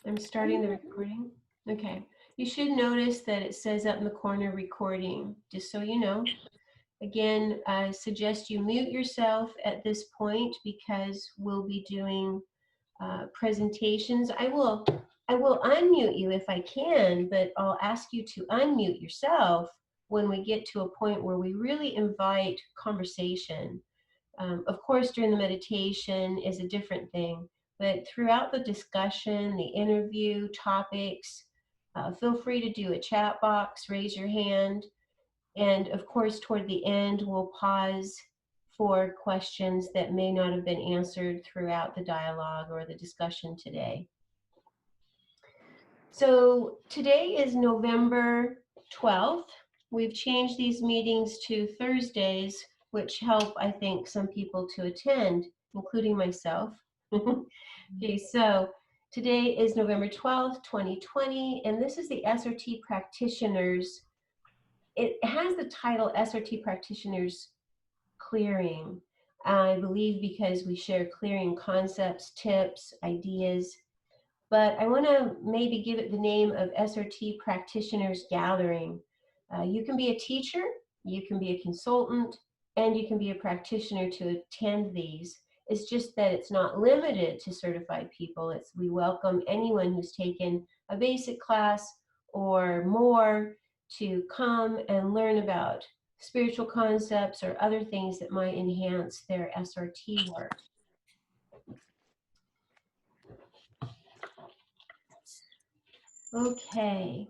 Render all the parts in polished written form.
I'm starting the recording. Okay. You should notice that it says up in the corner recording, just so you know. Again, I suggest you mute yourself at this point because we'll be doing presentations. I will unmute you if I can, but I'll ask you to unmute yourself when we get to a point where we really invite conversation. Of course, during the meditation is a different thing, but throughout the discussion, the interview, topics, feel free to do a chat box, raise your hand, and of course, toward the end, we'll pause for questions that may not have been answered throughout the dialogue or the discussion today. So today is November 12th. We've changed these meetings to Thursdays, which help, I think, some people to attend, including myself. Okay, so today is November 12th, 2020, and this is the SRT Practitioners. It has the title SRT Practitioners Clearing, I believe, because we share clearing concepts, tips, ideas. But I want to maybe give it the name of SRT Practitioners Gathering. You can be a teacher, you can be a consultant, and you can be a practitioner to attend these. It's just that it's not limited to certified people. We welcome anyone who's taken a basic class or more to come and learn about spiritual concepts or other things that might enhance their SRT work. Okay.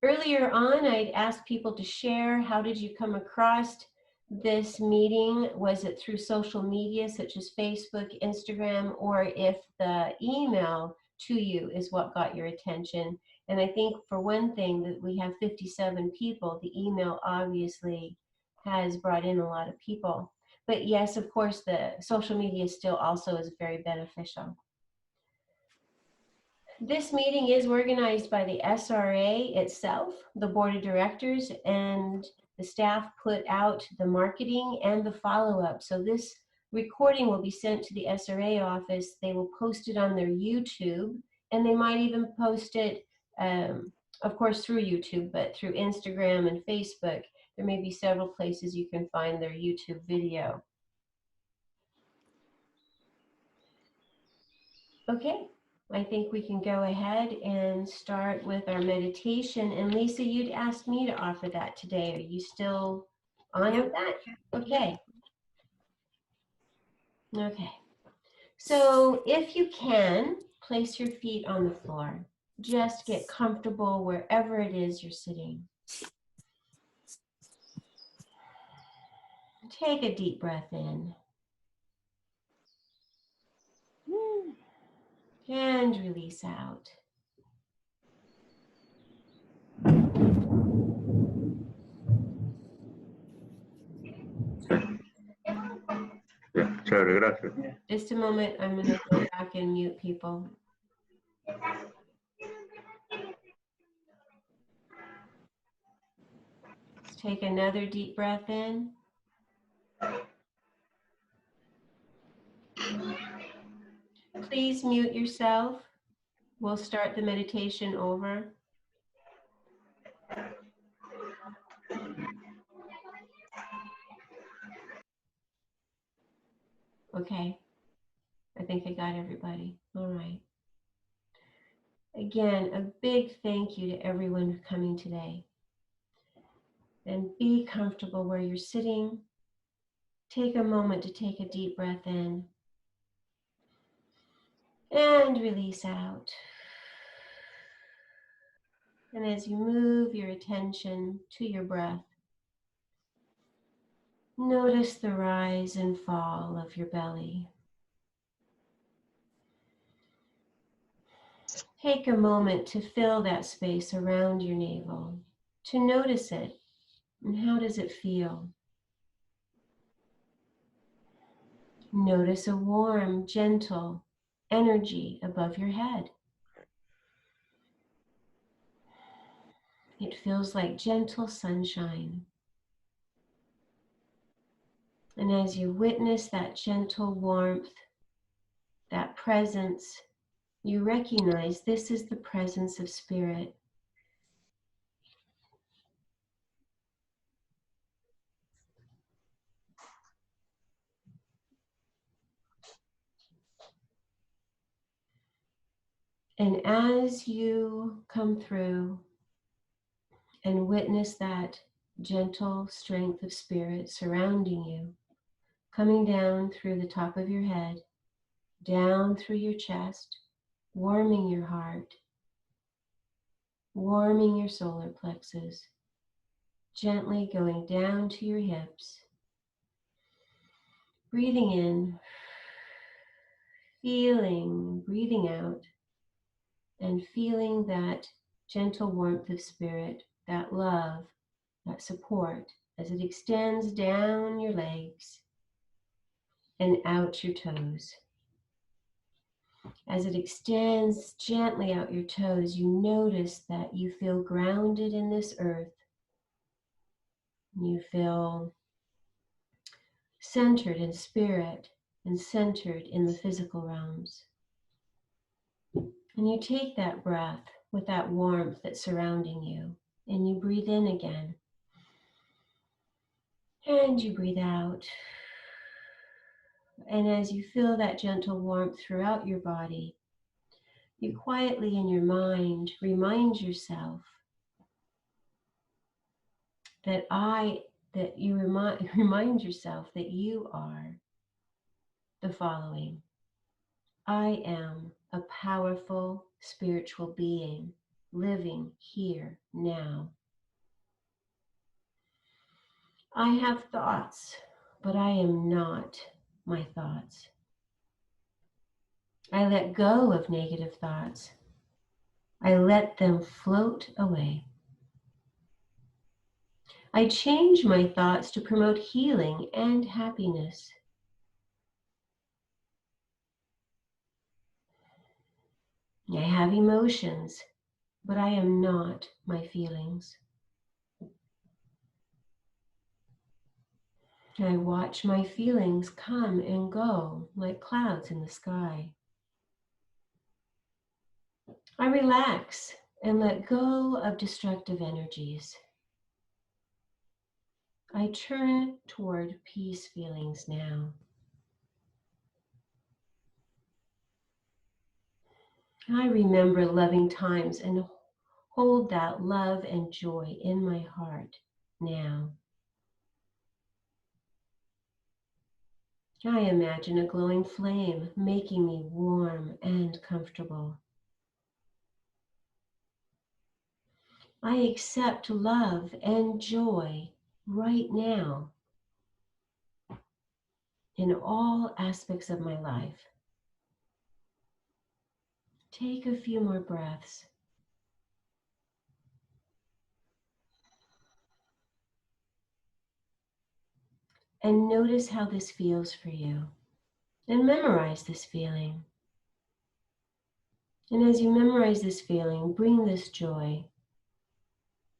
Earlier on, I'd asked people to share, how did you come across this meeting? Was it through social media such as Facebook, Instagram, or if the email to you is what got your attention? And I think for one thing that we have 57 people, the email obviously has brought in a lot of people. But yes, of course, the social media still also is very beneficial. This meeting is organized by the SRA itself, the board of directors, and the staff put out the marketing and the follow-up. So this recording will be sent to the SRA office. They will post it on their YouTube, and they might even post it, of course, through YouTube, but through Instagram and Facebook. There may be several places you can find their YouTube video. Okay. I think we can go ahead and start with our meditation. And Lisa, you'd asked me to offer that today. Are you still on with that? Okay. Okay. So if you can, place your feet on the floor. Just get comfortable wherever it is you're sitting. Take a deep breath in. And release out. Chévere, gracias. Just a moment, I'm going to go back and mute people. Let's take another deep breath in. Please mute yourself. We'll start the meditation over. Okay, I think I got everybody. All right. Again, a big thank you to everyone for coming today. And be comfortable where you're sitting. Take a moment to take a deep breath in. And release out. And as you move your attention to your breath, notice the rise and fall of your belly. Take a moment to fill that space around your navel, to notice it, and how does it feel? Notice a warm, gentle energy above your head. It feels like gentle sunshine. And as you witness that gentle warmth, that presence, You recognize this is the presence of spirit. And as you come through and witness that gentle strength of spirit surrounding you, coming down through the top of your head, down through your chest, warming your heart, warming your solar plexus, gently going down to your hips, breathing in, feeling, breathing out, and feeling that gentle warmth of spirit, that love, that support as it extends down your legs and out your toes. As it extends gently out your toes, you notice that you feel grounded in this earth. You feel centered in spirit and centered in the physical realms. And you take that breath with that warmth that's surrounding you, and you breathe in again. And you breathe out. And as you feel that gentle warmth throughout your body, you quietly in your mind remind yourself remind yourself that you are the following. I am a powerful spiritual being living here now. I have thoughts, but I am not my thoughts. I let go of negative thoughts. I let them float away. I change my thoughts to promote healing and happiness. I have emotions, but I am not my feelings. I watch my feelings come and go like clouds in the sky. I relax and let go of destructive energies. I turn toward peace feelings now. I remember loving times and hold that love and joy in my heart now. I imagine a glowing flame making me warm and comfortable. I accept love and joy right now in all aspects of my life. Take a few more breaths. And notice how this feels for you. And memorize this feeling. And as you memorize this feeling, bring this joy,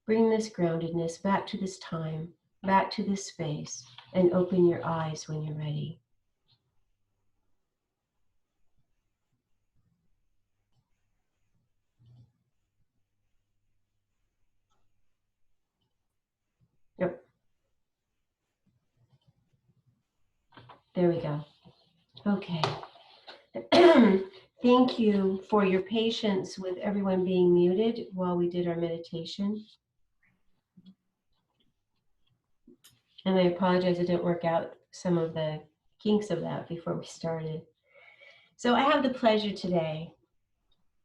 bring this groundedness back to this time, back to this space, and open your eyes when you're ready. Yep. There we go. Okay. Thank you for your patience with everyone being muted while we did our meditation. And I apologize, it didn't work out some of the kinks of that before we started. So I have the pleasure today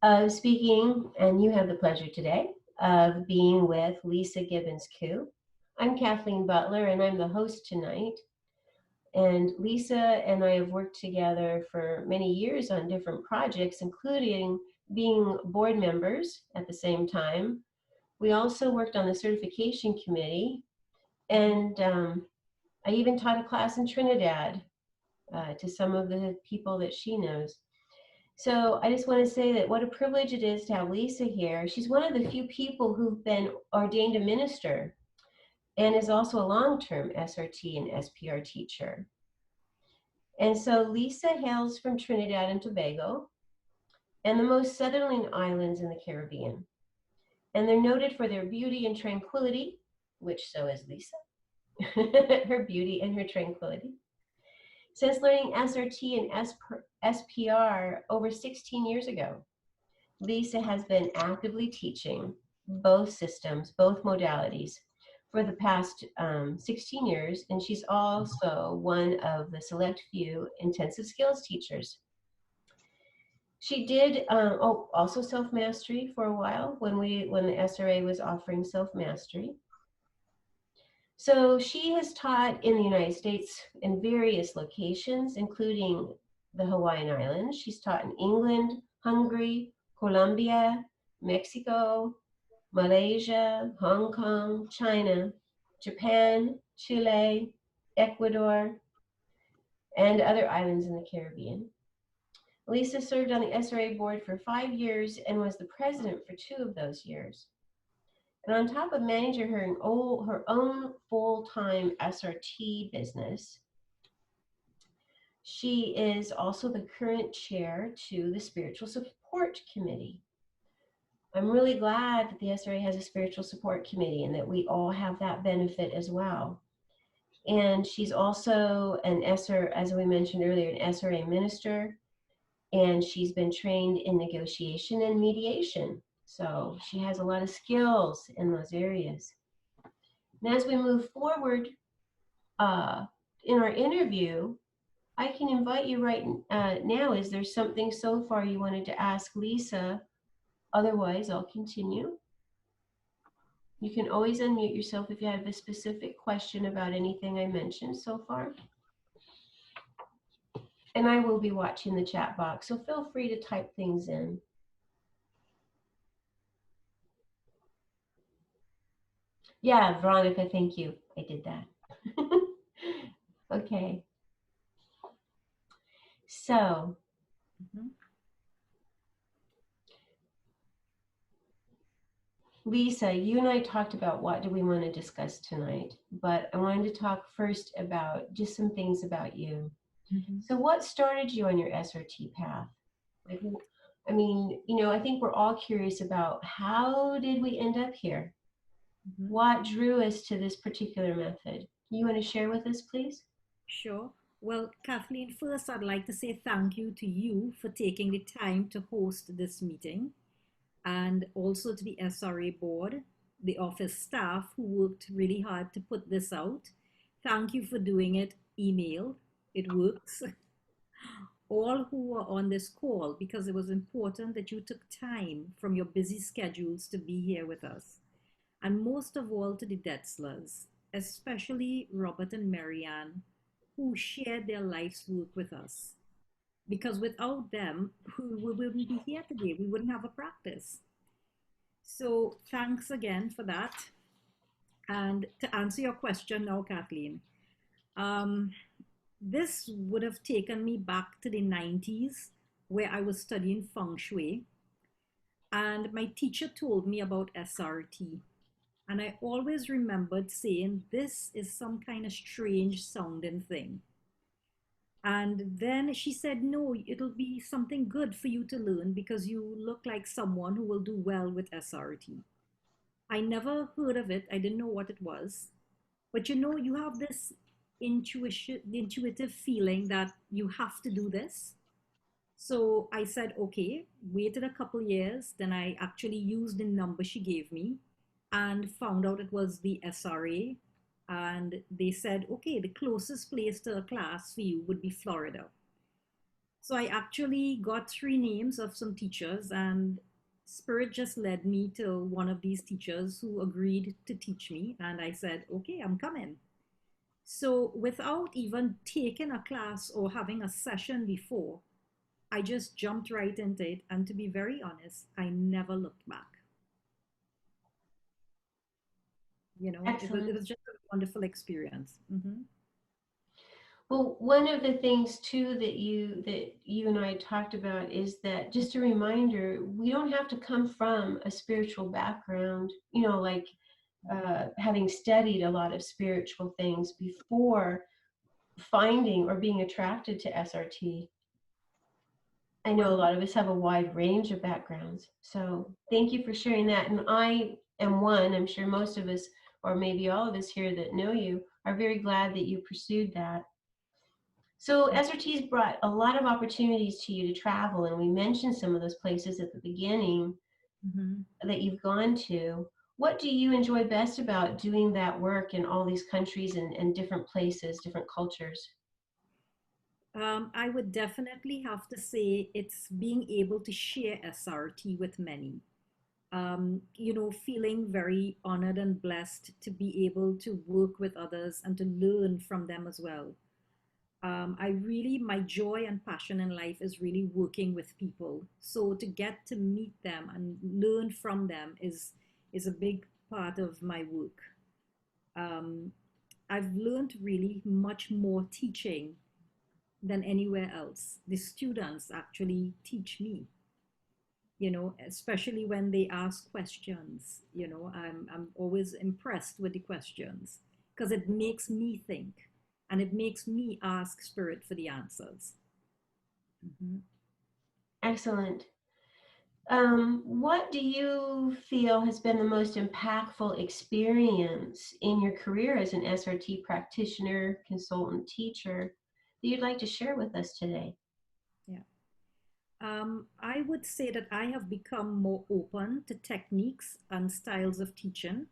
of speaking, and you have the pleasure today of being with Lisa Gibbons-Koo. I'm Kathleen Butler, and I'm the host tonight. And Lisa and I have worked together for many years on different projects, including being board members at the same time. We also worked on the certification committee, and I even taught a class in Trinidad to some of the people that she knows. So I just want to say that what a privilege it is to have Lisa here. She's one of the few people who've been ordained a minister and is also a long-term SRT and SPR teacher. And so Lisa hails from Trinidad and Tobago. and the most southerly islands in the Caribbean. And they're noted for their beauty and tranquility, which so is Lisa, her beauty and her tranquility. Since learning SRT and SPR over 16 years ago, Lisa has been actively teaching both systems, both modalities, for the past 16 years, and she's also one of the select few intensive skills teachers. She did also self-mastery for a while when the SRA was offering self-mastery. So she has taught in the United States in various locations, including the Hawaiian Islands. She's taught in England, Hungary, Colombia, Mexico, Malaysia, Hong Kong, China, Japan, Chile, Ecuador, and other islands in the Caribbean. Lisa served on the SRA board for 5 years and was the president for 2 of those years. And on top of managing her own full-time SRT business, she is also the current chair to the Spiritual Support Committee. I'm really glad that the SRA has a Spiritual Support Committee and that we all have that benefit as well. And she's also an SRA, as we mentioned earlier, an SRA minister, and she's been trained in negotiation and mediation. So she has a lot of skills in those areas. And as we move forward in our interview, I can invite you right now. Is there something so far you wanted to ask Lisa? Otherwise, I'll continue. You can always unmute yourself if you have a specific question about anything I mentioned so far. And I will be watching the chat box, so feel free to type things in. Yeah, Veronica, thank you. I did that. Okay. So, Lisa, you and I talked about what do we want to discuss tonight, but I wanted to talk first about just some things about you. So what started you on your SRT path? Like, I mean, you know, I think we're all curious about how did we end up here? What drew us to this particular method? You want to share with us, please? Sure. Well, Kathleen, first I'd like to say thank you to you for taking the time to host this meeting, and also to the SRA board, the office staff who worked really hard to put this out. Thank you for doing it email. It works. All who were on this call, because it was important that you took time from your busy schedules to be here with us. And most of all to the Detzlers, especially Robert and Marianne, who shared their life's work with us. Because without them, we wouldn't be here today. We wouldn't have a practice. So thanks again for that. And to answer your question now, Kathleen, this would have taken me back to the 90s where I was studying feng shui. And my teacher told me about SRT. And I always remembered saying, this is some kind of strange sounding thing. And then she said, no, it'll be something good for you to learn because you look like someone who will do well with SRT. I never heard of it. I didn't know what it was. But you know, you have this intuitive feeling that you have to do this. So I said, okay, waited a couple years. Then I actually used the number she gave me and found out it was the SRA. And they said, okay, the closest place to a class for you would be Florida. So I actually got 3 names of some teachers, and Spirit just led me to one of these teachers who agreed to teach me. And I said, okay, I'm coming. So without even taking a class or having a session before, I just jumped right into it. And to be very honest, I never looked back. You know, it was just a wonderful experience. Well, one of the things too that you and I talked about is that, just a reminder, we don't have to come from a spiritual background, you know, like having studied a lot of spiritual things before finding or being attracted to SRT. I know a lot of us have a wide range of backgrounds. So thank you for sharing that. And I am one, I'm sure most of us, or maybe all of us here that know you, are very glad that you pursued that. So SRT's brought a lot of opportunities to you to travel, and we mentioned some of those places at the beginning Mhm. that you've gone to. What do you enjoy best about doing that work in all these countries and different places, different cultures? I would definitely have to say it's being able to share SRT with many. Feeling very honored and blessed to be able to work with others and to learn from them as well. My joy and passion in life is really working with people. So to get to meet them and learn from them is a big part of my work. Um, I've learned really much more teaching than anywhere else. The students actually teach me, especially when they ask questions. I'm always impressed with the questions because it makes me think and it makes me ask spirit for the answers. Mhm. Excellent. What do you feel has been the most impactful experience in your career as an SRT practitioner, consultant, teacher that you'd like to share with us today? Yeah. I would say that I have become more open to techniques and styles of teaching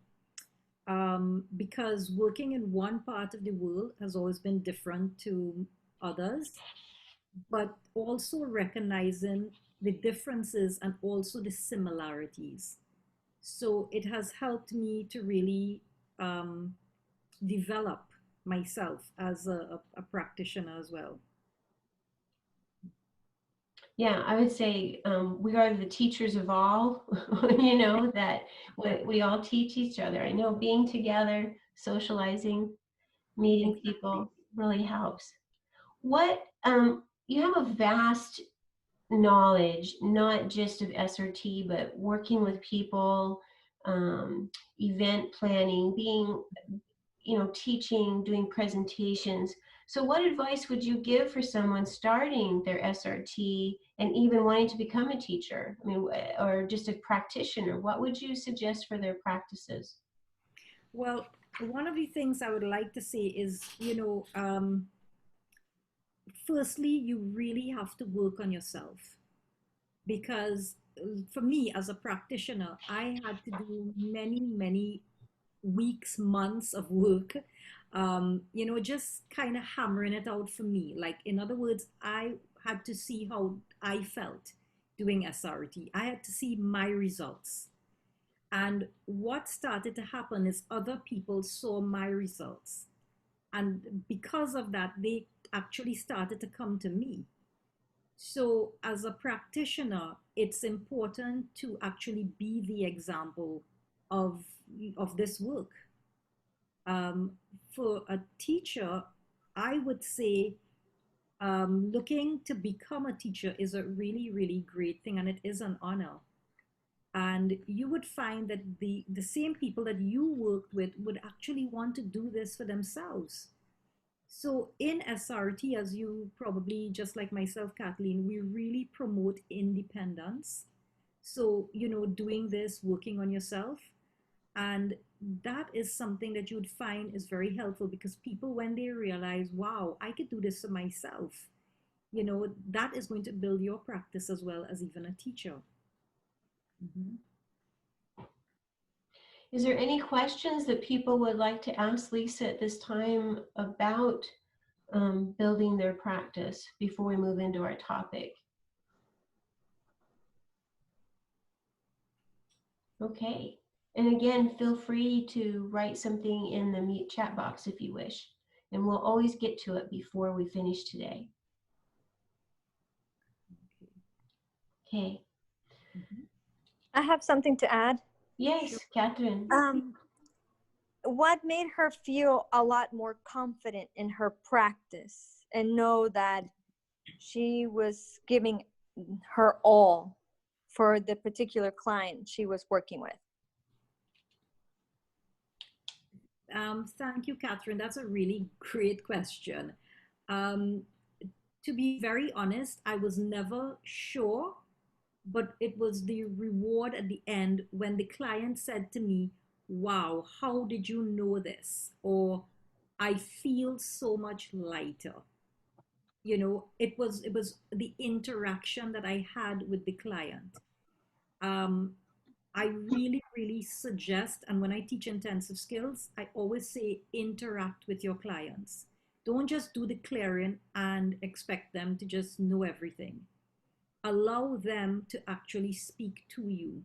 because working in one part of the world has always been different to others, but also recognizing the differences and also the similarities. So it has helped me to really um, develop myself as a practitioner as well. Yeah, I would say we are the teachers of all, that we all teach each other. I know being together, socializing, meeting Exactly. people really helps. You have a vast knowledge, not just of SRT, but working with people, um, event planning, being, teaching, doing presentations. So what advice would you give for someone starting their SRT and even wanting to become a teacher? I mean, or just a practitioner? What would you suggest for their practices? Well, one of the things I would like to say is, firstly, you really have to work on yourself because for me as a practitioner, I had to do many, many weeks, months of work, just kind of hammering it out for me. Like, in other words, I had to see how I felt doing SRT. I had to see my results. And what started to happen is other people saw my results. And because of that, they actually started to come to me. So, as a practitioner, it's important to actually be the example of, of this work. Um, for a teacher, I would say looking to become a teacher is a really, really great thing, and it is an honor. And you would find that the same people that you worked with would actually want to do this for themselves. So in SRT, as you probably, just like myself, Kathleen, we really promote independence. So, doing this, working on yourself. And that is something that you would find is very helpful because people, when they realize, wow, I could do this for myself, that is going to build your practice as well as even a teacher. Mhm. Is there any questions that people would like to ask Lisa at this time about building their practice before we move into our topic? Okay. And again, feel free to write something in the mute chat box if you wish, and we'll always get to it before we finish today. Okay. Mhm. I have something to add. Yes, Sure. Catherine. Um, what made her feel a lot more confident in her practice and know that she was giving her all for the particular client she was working with? Thank you, Catherine. That's a really great question. Um, To be very honest, I was never sure, but it was the reward at the end when the client said to me, "Wow, how did you know this?" Or, "I feel so much lighter." It was the interaction that I had with the client. Um, I really, really suggest, and when I teach intensive skills, I always say interact with your clients. Don't just do the clearing and expect them to just know everything. Allow them to actually speak to you.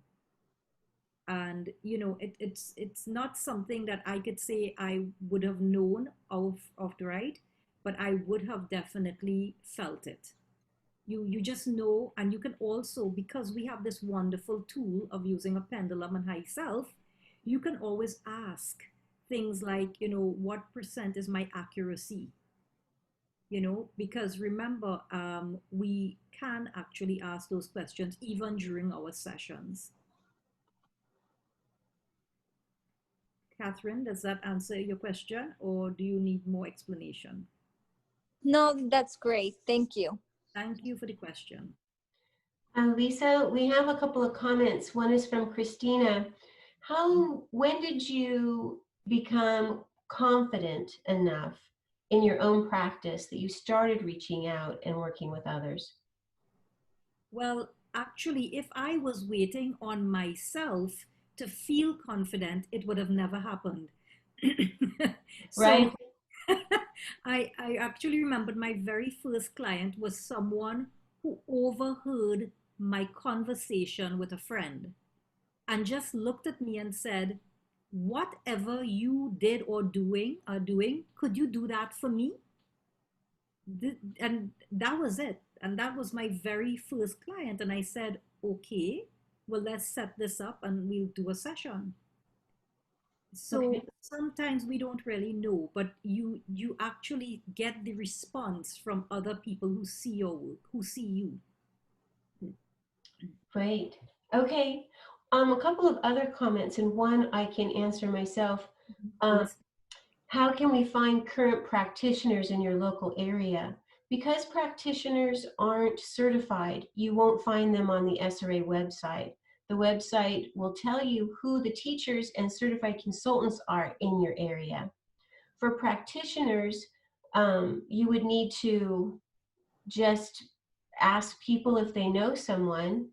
And it's not something that I could say I would have known of the right, but I would have definitely felt it. You just know. And you can also, because we have this wonderful tool of using a pendulum and high self, you can always ask things like, what percent is my accuracy? Because remember, we can actually ask those questions even during our sessions. Catherine, does that answer your question, or do you need more explanation? No, that's great. Thank you. Thank you for the question. Lisa, we have a couple of comments. One is from Christina. When did you become confident enough in your own practice that you started reaching out and working with others? Well, actually, if I was waiting on myself to feel confident, it would have never happened. So Right? I actually remembered my very first client was someone who overheard my conversation with a friend and just looked at me and said, "Whatever you did or are doing, could you do that for me?" And that was it. And that was my very first client. And I said, "Okay, well, let's set this up and we'll do a session." So Okay. sometimes we don't really know, but you actually get the response from other people who see your work, who see you. Great. Okay. A couple of other comments, and one I can answer myself. Um, Please. How can we find current practitioners in your local area? Because practitioners aren't certified, you won't find them on the SRA website. The website will tell you who the teachers and certified consultants are in your area. For practitioners, you would need to just ask people if they know someone.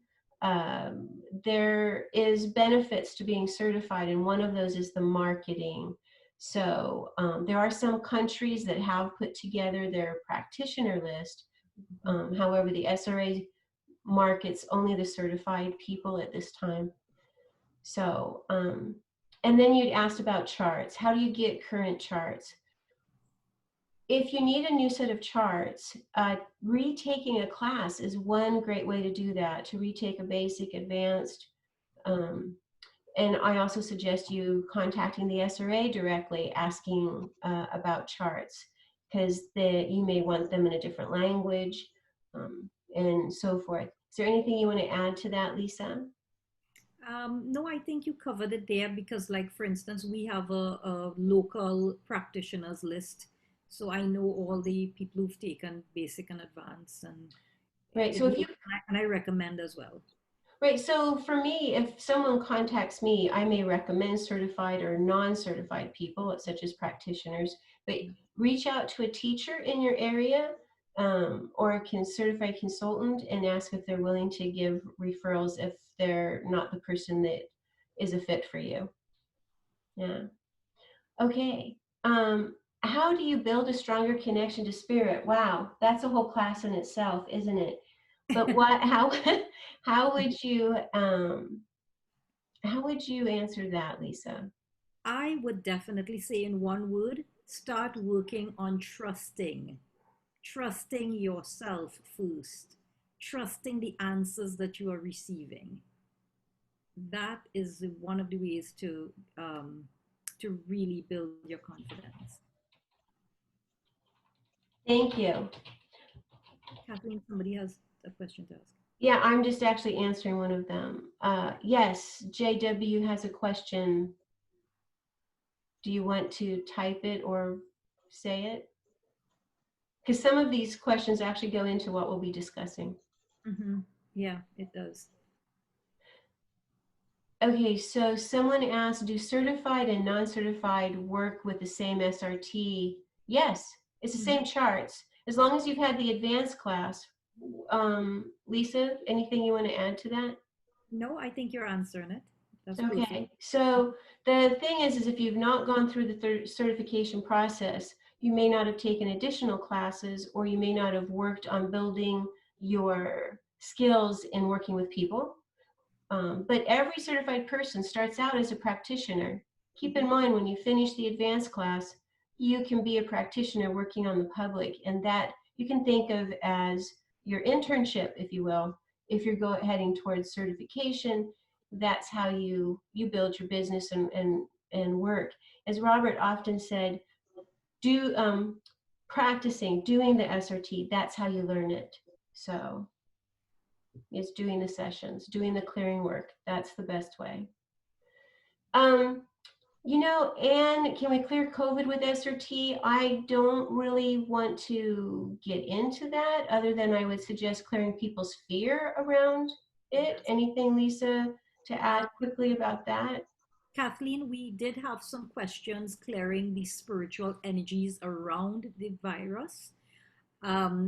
There is benefits to being certified, and one of those is the marketing. So there are some countries that have put together their practitioner list. However, the SRA markets only the certified people at this time. So, and then you'd asked about charts. How do you get current charts? If you need a new set of charts, retaking a class is one great way to do that, to retake a basic, advanced. Um, and I also suggest you contacting the SRA directly, asking about charts, because you may want them in a different language, and so forth. Is there anything you want to add to that, Lisa? No, I think you covered it there because, like, for instance, we have a local practitioners list. So I know all the people who've taken basic and advanced, and Right. it So if you works, and I recommend as well. Right. So for me, if someone contacts me, I may recommend certified or non-certified people, such as practitioners, but reach out to a teacher in your area, or a certified consultant, and ask if they're willing to give referrals if they're not the person that is a fit for you. Yeah. Okay. How do you build a stronger connection to spirit? Wow, that's a whole class in itself, isn't it? But how would you how would you answer that, Lisa? I would definitely say, in one word, start working on trusting. Trusting yourself first. Trusting the answers that you are receiving. That is one of the ways to really build your confidence. Thank you. Kathleen, somebody has a question to ask. Yeah, I'm just actually answering one of them. Yes, JW has a question. Do you want to type it or say it? because some of these questions actually go into what we'll be discussing. Mm-hmm. Yeah, it does. Okay, so someone asked, do certified and non-certified work with the same SRT? Yes, it's the same charts. As long as you've had the advanced class. Lisa, anything you want to add to that? No, I think you're answering it. That's perfect. Okay, so the thing is if you've not gone through the certification process, you may not have taken additional classes, or you may not have worked on building your skills in working with people. But every certified person starts out as a practitioner. Keep in mind, when you finish the advanced class, you can be a practitioner working on the public, and that you can think of as your internship, if you will. If you're heading towards certification, that's how you build your business and work. As Robert often said, doing the SRT, that's how you learn it. So it's doing the sessions, doing the clearing work. That's the best way. Anne, can we clear COVID with SRT? I don't really want to get into that, other than I would suggest clearing people's fear around it. Anything, Lisa, to add quickly about that? Kathleen, we did have some questions clearing the spiritual energies around the virus,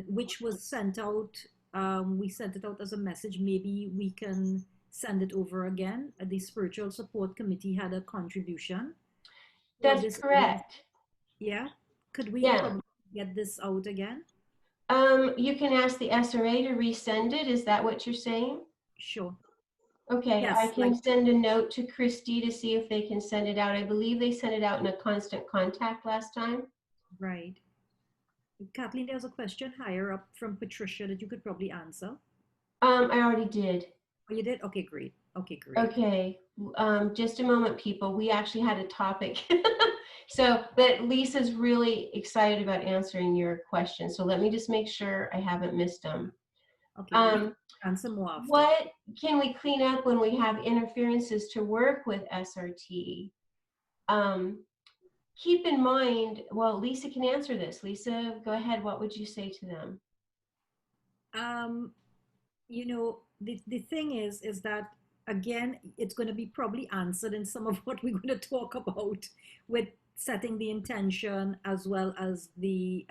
which was sent out. We sent it out as a message. Maybe we can send it over again. The spiritual support committee had a contribution for That's this. correct. Yeah. Could we Yeah. probably get this out again? You can ask the SRA to resend it. Is that what you're saying? Sure. Okay, Yes, I can send a note to Christy to see if they can send it out. I believe they sent it out in a constant contact last time. Right. Kathleen, there's a question higher up from Patricia that you could probably answer. I already did. Oh, you did? Okay, great. Okay, great. Okay, just a moment, people. We actually had a topic. But Lisa's really excited about answering your question. So let me just make sure I haven't missed them. Okay, answer more after. What can we clean up when we have interferences to work with SRT? Keep in mind, well, Lisa can answer this. Lisa, go ahead. What would you say to them? The thing is that, again, it's going to be probably answered in some of what we're going to talk about with setting the intention, as well as the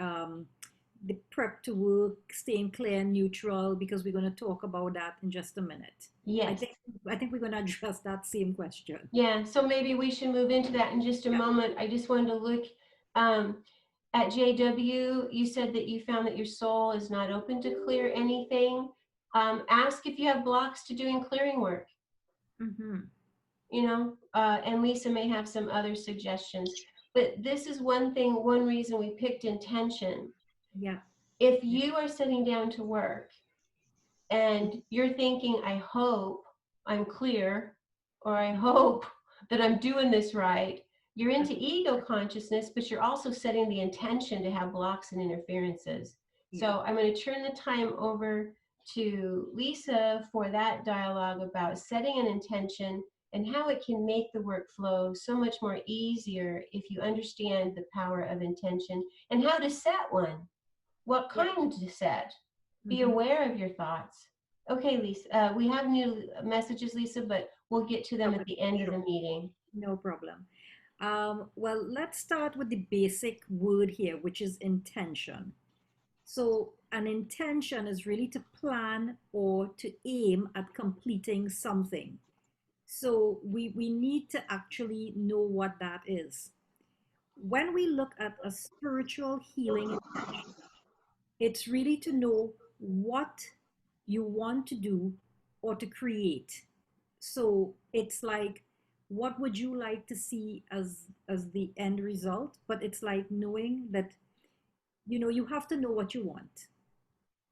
prep to work, staying clear and neutral, because we're going to talk about that in just a minute. Yes. I think we're going to address that same question. Yeah, so maybe we should move into that in just a moment. I just wanted to look at JW. You said that you found that your soul is not open to clear anything. Ask if you have blocks to doing clearing work. Mm-hmm. And Lisa may have some other suggestions. But this is one reason we picked intention. Yeah. If you are sitting down to work and you're thinking, I hope I'm clear, or I hope that I'm doing this right, you're into ego consciousness, but you're also setting the intention to have blocks and interferences. So I'm going to turn the time over to Lisa for that dialogue about setting an intention and how it can make the workflow so much more easier if you understand the power of intention and how to set one. What kind to set? Be aware of your thoughts. Okay, Lisa, we have new messages, Lisa, but we'll get to them at the end of the meeting. No problem. Well, let's start with the basic word here, which is intention. So an intention is really to plan or to aim at completing something. So we need to actually know what that is. When we look at a spiritual healing intention, it's really to know what you want to do or to create. So it's like, what would you like to see as the end result? But it's like knowing that, you have to know what you want.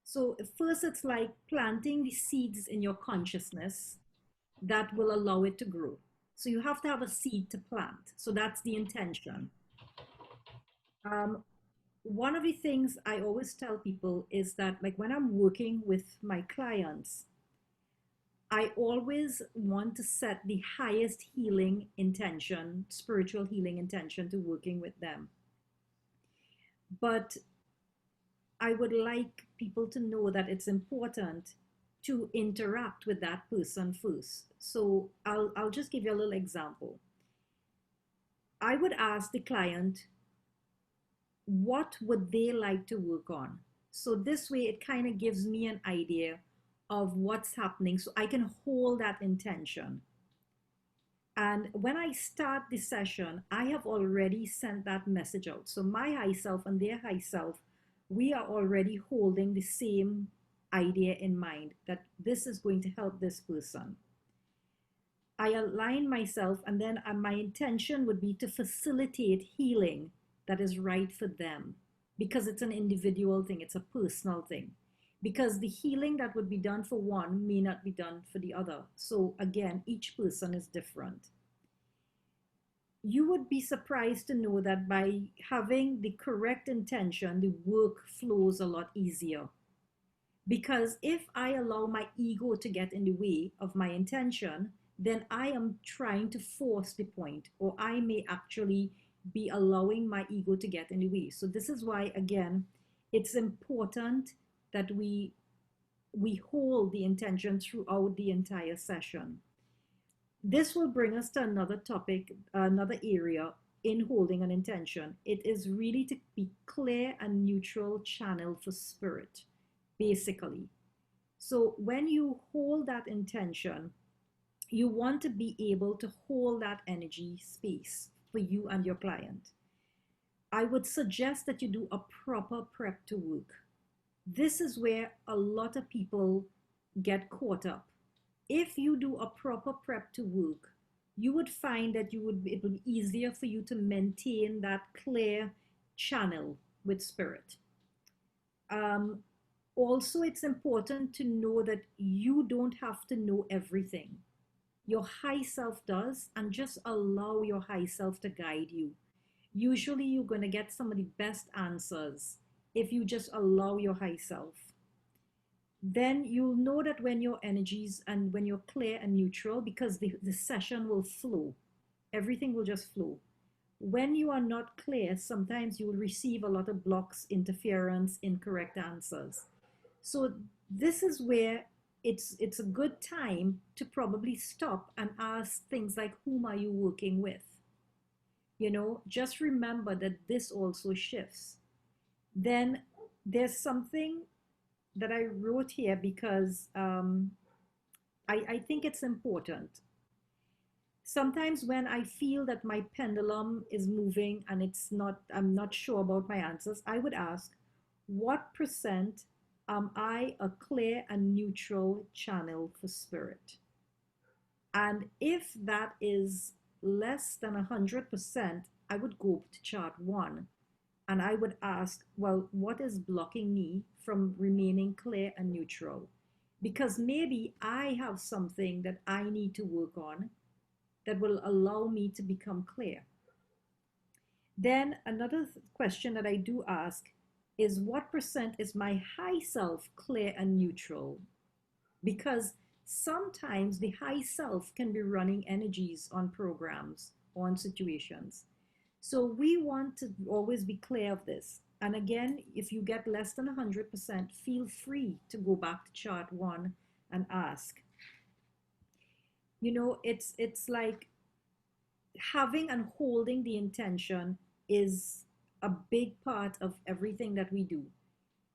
So first, it's like planting the seeds in your consciousness that will allow it to grow. So you have to have a seed to plant. So that's the intention. One of the things I always tell people is that, like, when I'm working with my clients, I always want to set the highest healing intention, spiritual healing intention, to working with them. But I would like people to know that it's important to interact with that person first. So I'll just give you a little example. I would ask the client, what would they like to work on? So this way it kind of gives me an idea of what's happening so I can hold that intention. And when I start the session, I have already sent that message out. So my high self and their high self, we are already holding the same idea in mind that this is going to help this person. I align myself, and then my intention would be to facilitate healing that is right for them, because it's an individual thing, it's a personal thing. Because the healing that would be done for one may not be done for the other. So again, each person is different. You would be surprised to know that by having the correct intention, the work flows a lot easier. Because if I allow my ego to get in the way of my intention, then I am trying to force the point, or I may actually be allowing my ego to get in the way. So this is why, again, it's important that we hold the intention throughout the entire session. This will bring us to another topic, another area in holding an intention. It is really to be clear and neutral channel for spirit, basically. So when you hold that intention, you want to be able to hold that energy space for you and your client. I would suggest that you do a proper prep to work. This is where a lot of people get caught up. If you do a proper prep to work, you would find that it would be easier for you to maintain that clear channel with spirit. Also, it's important to know that you don't have to know everything. Your high self does, and just allow your high self to guide you. Usually you're going to get some of the best answers if you just allow your high self. Then you'll know that when your energies and when you're clear and neutral, because the session will flow, everything will just flow. When you are not clear, sometimes you will receive a lot of blocks, interference, incorrect answers. So this is where it's a good time to probably stop and ask things like, whom are you working with? You know, just remember that this also shifts. Then there's something that I wrote here because I think it's important. Sometimes when I feel that my pendulum is moving and I'm not sure about my answers, I would ask, what percent am I a clear and neutral channel for spirit? And if that is less than 100%, I would go to chart 1 and I would ask, well, what is blocking me from remaining clear and neutral? Because maybe I have something that I need to work on that will allow me to become clear. Then another question that I do ask is, what percent is my high self clear and neutral? Because sometimes the high self can be running energies on programs, on situations. So we want to always be clear of this. And again, if you get less than 100%, feel free to go back to chart 1 and ask. You know, it's like having and holding the intention is a big part of everything that we do.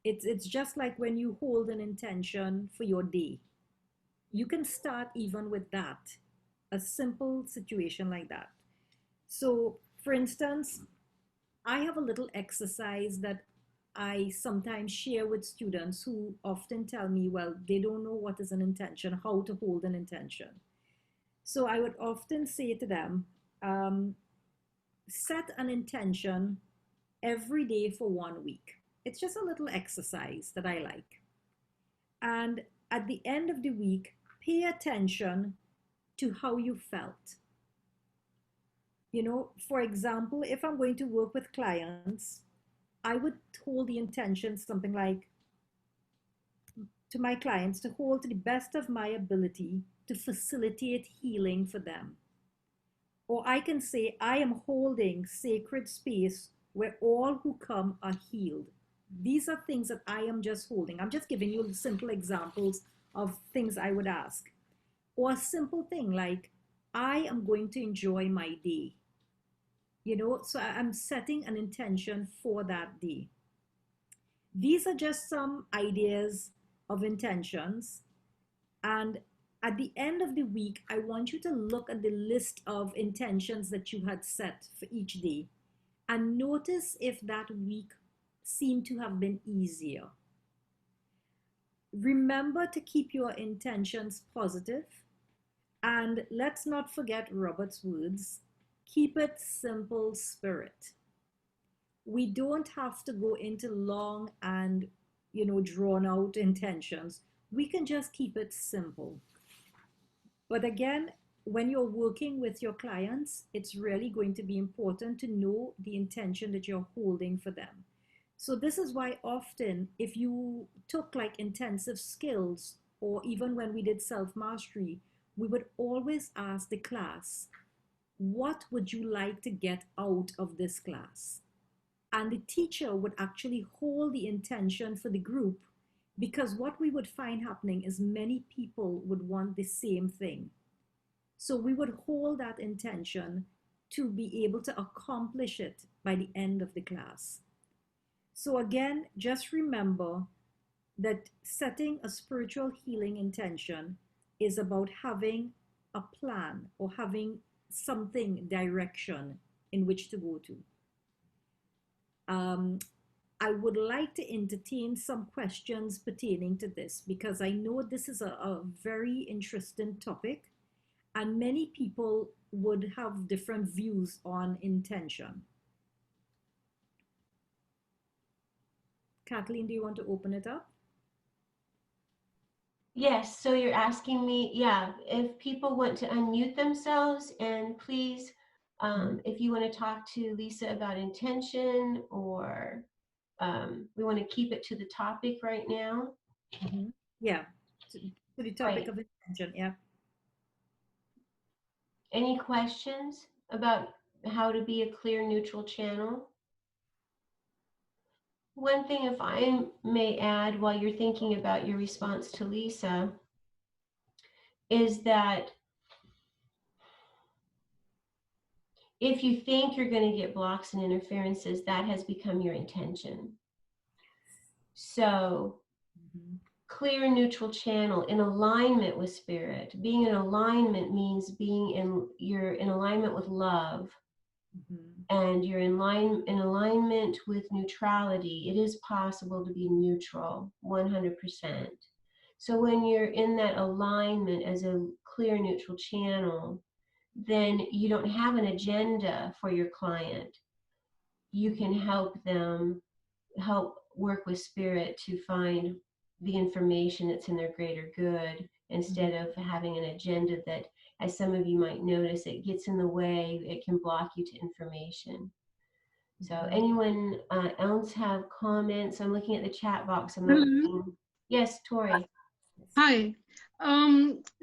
It's just like when you hold an intention for your day. You can start even with that, a simple situation like that. So, for instance, I have a little exercise that I sometimes share with students who often tell me, well, they don't know what is an intention, how to hold an intention. So I would often say to them, set an intention every day for 1 week. It's just a little exercise that I like. And at the end of the week, pay attention to how you felt. You know, for example, if I'm going to work with clients, I would hold the intention something like, to my clients, to hold to the best of my ability to facilitate healing for them. Or I can say, I am holding sacred space where all who come are healed. These are things that I am just holding. I'm just giving you simple examples of things I would ask. Or a simple thing like, I am going to enjoy my day. So I'm setting an intention for that day. These are just some ideas of intentions. And at the end of the week, I want you to look at the list of intentions that you had set for each day and notice if that week seemed to have been easier. Remember to keep your intentions positive, and let's not forget Robert's words, keep it simple, spirit. We don't have to go into long and drawn out intentions. We can just keep it simple. But again, when you're working with your clients, it's really going to be important to know the intention that you're holding for them. So this is why often if you took like intensive skills, or even when we did self-mastery, we would always ask the class, what would you like to get out of this class? And the teacher would actually hold the intention for the group, because what we would find happening is many people would want the same thing. So we would hold that intention to be able to accomplish it by the end of the class. So again, just remember that setting a spiritual healing intention is about having a plan or having something, direction in which to go to. I would like to entertain some questions pertaining to this, because I know this is a very interesting topic and many people would have different views on intention. Kathleen, do you want to open it up? Yes, so you're asking me, yeah, if people want to unmute themselves, and please, if you want to talk to Lisa about intention, or we want to keep it to the topic right now. Yeah, to the topic of intention, yeah. Any questions about how to be a clear, neutral channel? One thing, if I may add, while you're thinking about your response to Lisa, is that if you think you're going to get blocks and interferences, that has become your intention. So, clear, neutral channel in alignment with spirit. Being in alignment means you're in alignment with love. And you're in alignment with neutrality. It is possible to be neutral, 100%. So when you're in that alignment as a clear, neutral channel, then you don't have an agenda for your client. You can help them, help work with spirit to find the information that's in their greater good, instead of having an agenda that, as some of you might notice, it gets in the way, it can block you to information. So anyone else have comments? I'm looking at the chat box. I'm not looking. Yes, Tori. Hi.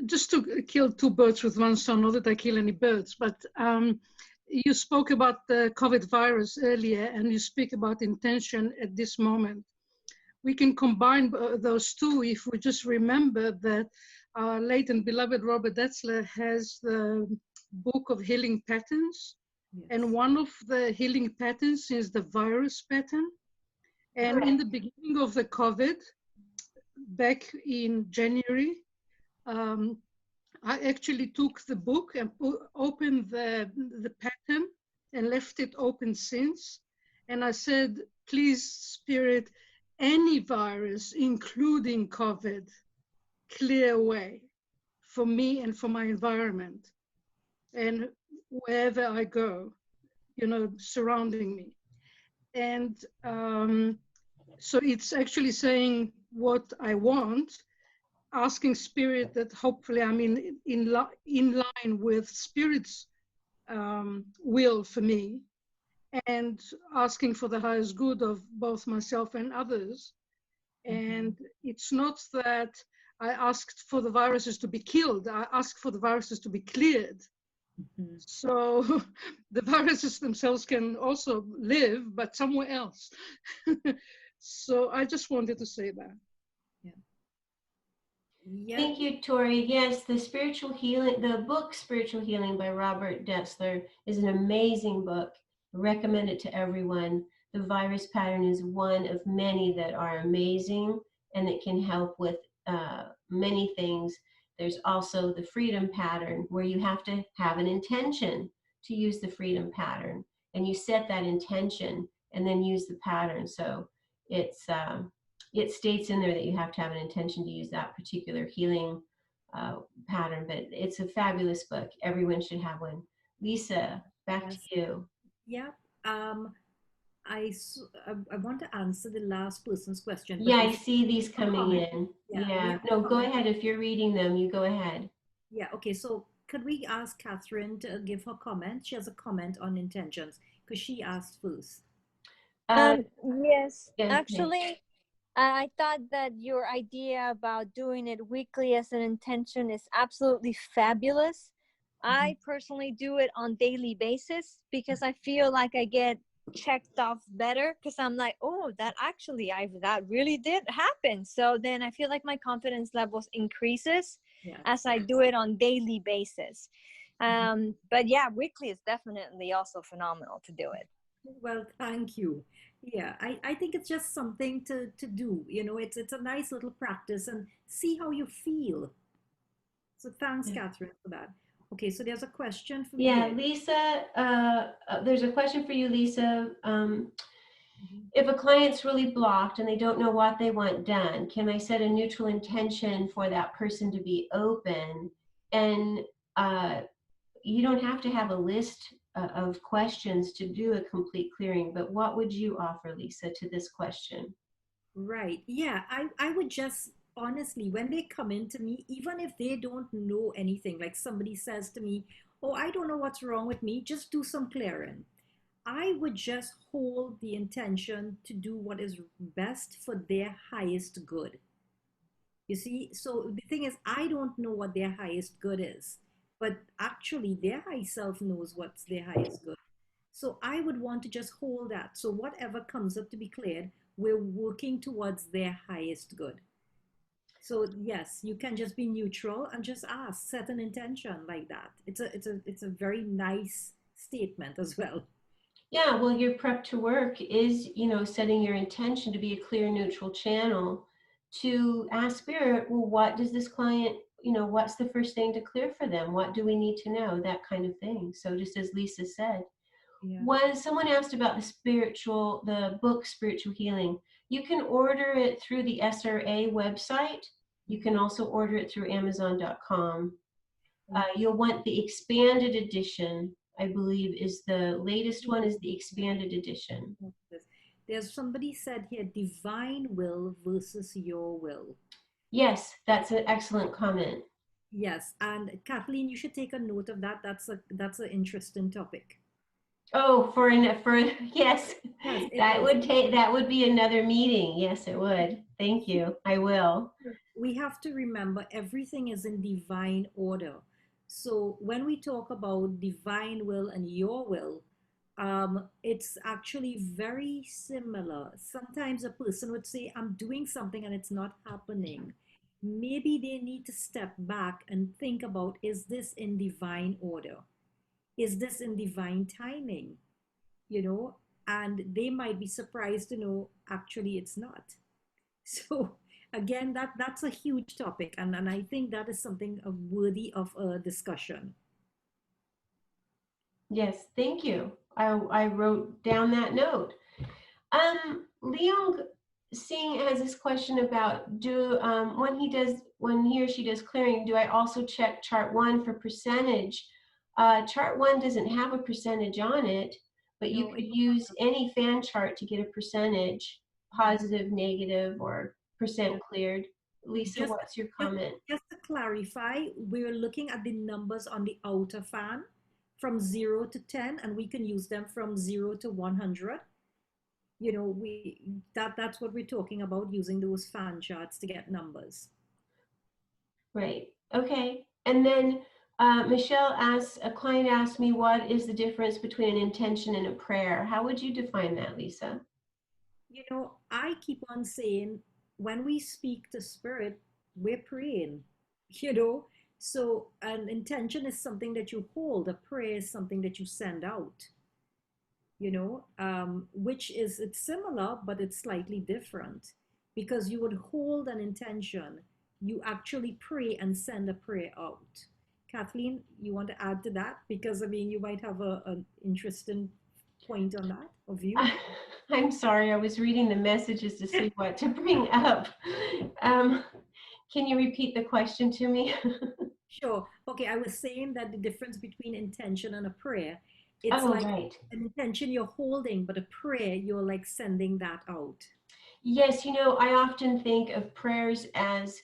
Just to kill two birds with one stone, not that I kill any birds, but you spoke about the COVID virus earlier, and you speak about intention at this moment. We can combine those two if we just remember that our late and beloved Robert Detzler has the book of healing patterns. Yes. And one of the healing patterns is the virus pattern. And in the beginning of the COVID, back in January, I actually took the book and opened the pattern and left it open since. And I said, please, Spirit, any virus, including COVID, clear away for me and for my environment and wherever I go, surrounding me. And so it's actually saying what I want, asking Spirit that hopefully I'm in line with Spirit's will for me, and asking for the highest good of both myself and others. And it's not that I asked for the viruses to be killed, I asked for the viruses to be cleared. So the viruses themselves can also live, but somewhere else. So I just wanted to say that. Yeah. Thank you, Tori. Yes, the book Spiritual Healing by Robert Detzler is an amazing book. I recommend it to everyone. The virus pattern is one of many that are amazing and that can help with many things. There's also the freedom pattern where you have to have an intention to use the freedom pattern, and you set that intention and then use the pattern. So it states in there that you have to have an intention to use that particular healing pattern, but it's a fabulous book. Everyone should have one. Lisa, back Yes. to you. Yeah. I want to answer the last person's question. Yeah, I see these coming comment. in. Yeah, we Yeah, have no, a go comment. ahead. If you're reading them, you go ahead. Yeah, okay. So could we ask Catherine to give her comment? She has a comment on intentions because she asked first. Uh, Yes, yeah, okay. actually, I thought that your idea about doing it weekly as an intention is absolutely fabulous. I personally do it on daily basis because I feel like I get checked off better because I'm like, oh, that really did happen. So then I feel like my confidence levels increases Yeah. as I do it on daily basis. But yeah, weekly is definitely also phenomenal to do it. Well, thank you. Yeah, I think it's just something to do. You know, it's a nice little practice and see how you feel. So thanks, Yeah. Catherine, for that. Okay, so there's a question from Yeah, here. Lisa, there's a question for you, Lisa. Mhm. If a client's really blocked and they don't know what they want done, can I set a neutral intention for that person to be open? And uh, you don't have to have a list of questions to do a complete clearing, but what would you offer, Lisa, to this question? Right. Yeah, I would just honestly, when they come in to me, even if they don't know anything, like somebody says to me, "Oh, I don't know what's wrong with me, just do some clearing." I would just hold the intention to do what is best for their highest good. You see, so the thing is, I don't know what their highest good is, but actually, their high self knows what's their highest good. So I would want to just hold that. So whatever comes up to be cleared, we're working towards their highest good. So yes, you can just be neutral and just ask, set an intention like that. It's a very nice statement as well. Yeah, well, your prep to work is, setting your intention to be a clear, neutral channel to ask spirit, well, what does this client, what's the first thing to clear for them? What do we need to know? That kind of thing. So just as Lisa said, Yeah. when someone asked about the book Spiritual Healing, you can order it through the SRA website. You can also order it through Amazon.com. You'll want the expanded edition, I believe, is the latest one is the expanded edition. There's somebody said here, divine will versus your will. Yes, that's an excellent comment. Yes, and Kathleen, you should take a note of that. That's an interesting topic. Oh, yes, Yes, it is. that would be another meeting. Yes, it would. Thank you. I will. We have to remember everything is in divine order. So when we talk about divine will and your will, it's actually very similar. Sometimes a person would say, I'm doing something and it's not happening. Maybe they need to step back and think about, is this in divine order? Is this in divine timing? You know, and they might be surprised to know actually it's not. So again, that's a huge topic, and I think that is something worthy of a discussion. Yes, thank you. I wrote down that note. Leong Singh has this question about when he or she does clearing, do I also check chart one for percentage? Chart one doesn't have a percentage on it, but you No, could use any fan chart to get a percentage, positive, negative, or percent cleared. Lisa, just what's your just comment? just to clarify, we're looking at the numbers on the outer fan from 0 to 10, and we can use them from 0 to 100. You know, that's what we're talking about, using those fan charts to get numbers. Right. Okay. And then a client asked me, what is the difference between an intention and a prayer? How would you define that, Lisa? I keep on saying when we speak to spirit, we're praying, you know. So an intention is something that you hold, a prayer is something that you send out, which is it's similar, but it's slightly different because you would hold an intention, you actually pray and send a prayer out. Kathleen, you want to add to that? Because I mean, you might have an interesting point on that of view. I'm sorry, I was reading the messages to see what to bring up. Um, can you repeat the question to me? Sure. Okay, I was saying that the difference between intention and a prayer, it's Oh, like right. an intention you're holding, but a prayer, you're like sending that out. Yes, I often think of prayers as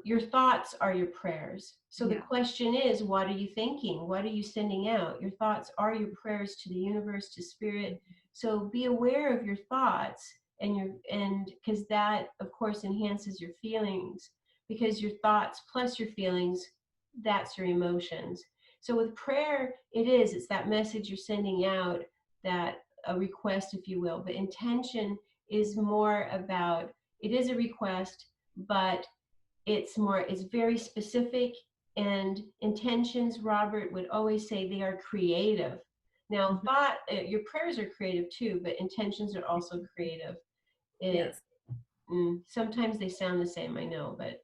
your thoughts are your prayers. So the Yeah. question is, what are you thinking? What are you sending out? Your thoughts are your prayers to the universe, to spirit. So be aware of your thoughts and because that of course enhances your feelings, because your thoughts plus your feelings, that's your emotions. So with prayer, it's that message you're sending out, that a request, if you will, but intention is more about, it is a request, but it's very specific. And intentions, Robert would always say, they are creative. Now Mhm. your prayers are creative too, but intentions are also creative. it Yes. Sometimes they sound the same, I know, but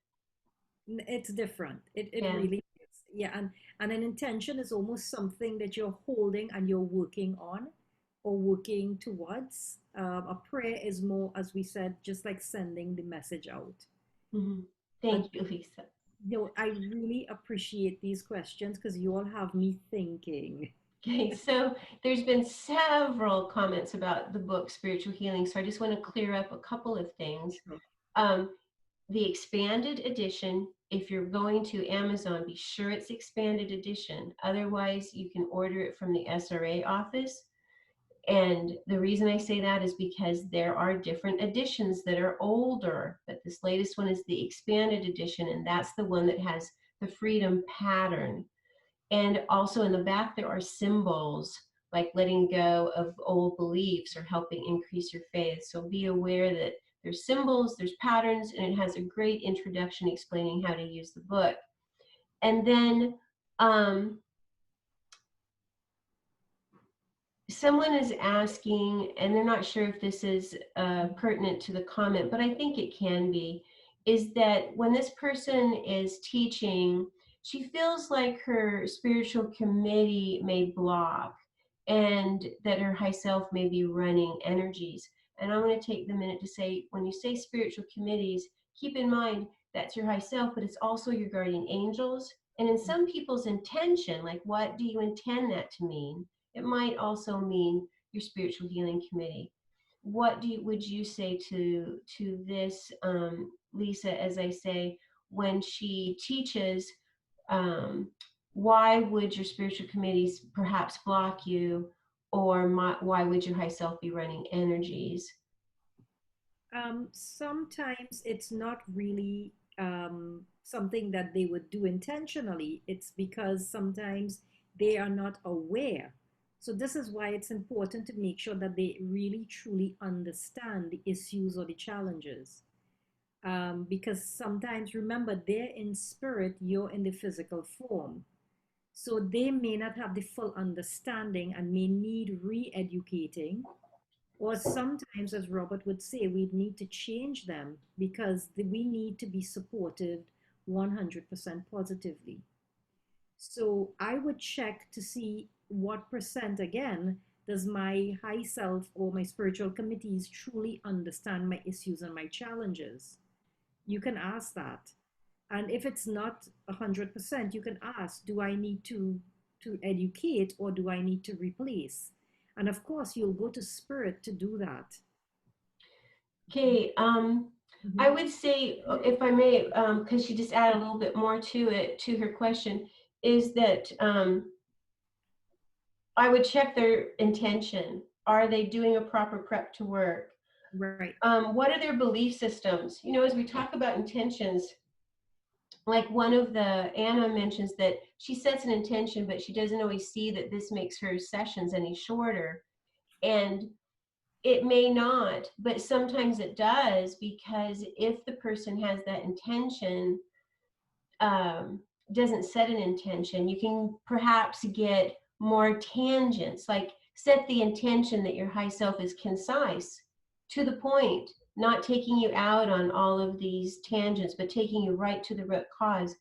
It's different. It yeah. really is. Yeah, and an intention is almost something that you're holding and you're working on or working towards. A prayer is more, as we said, just like sending the message out. Mhm. But Thank you, Lisa. I really appreciate these questions because you all have me thinking. Okay, so there's been several comments about the book Spiritual Healing, so I just want to clear up a couple of things. Sure. um, the expanded edition, if you're going to Amazon, be sure it's expanded edition. Otherwise, you can order it from the SRA office. And the reason I say that is because there are different editions that are older, but this latest one is the expanded edition, and that's the one that has the freedom pattern. And also in the back, there are symbols like letting go of old beliefs or helping increase your faith. So be aware that there's symbols, there's patterns, and it has a great introduction explaining how to use the book. And then someone is asking, and they're not sure if this is pertinent to the comment, but I think it can be, is that when this person is teaching, she feels like her spiritual committee may block and that her high self may be running energies. And I want to take the minute to say, when you say spiritual committees, keep in mind that's your high self, but it's also your guardian angels. And in some people's intention, like what do you intend that to mean? It might also mean your spiritual healing committee. What would you say to this, Lisa? As I say, when she teaches, um, why would your spiritual committees perhaps block you, or why would your high self be running energies? Sometimes it's not really something that they would do intentionally. It's because sometimes they are not aware. So this is why it's important to make sure that they really truly understand the issues or the challenges. Because sometimes, remember, they're in spirit, you're in the physical form. So they may not have the full understanding and may need re-educating, or sometimes, as Robert would say, we need to change them because we need to be supported 100% positively. So I would check to see what percent, again, does my high self or my spiritual committees truly understand my issues and my challenges. You can ask that. And if it's not 100%, you can ask, do I need to educate or do I need to replace? And of course, you'll go to spirit to do that. Okay, I Mhm. would say, if I may, because she just added a little bit more to it, to her question, is that I would check their intention. Are they doing a proper prep to work? Right. What are their belief systems? As we talk about intentions, like one of the, Anna mentions that she sets an intention, but she doesn't always see that this makes her sessions any shorter. And It may not, but sometimes it does, because if the person has that intention, doesn't set an intention, you can perhaps get more tangents. Like, set the intention that your high self is concise, to the point, not taking you out on all of these tangents, but taking you right to the root cause.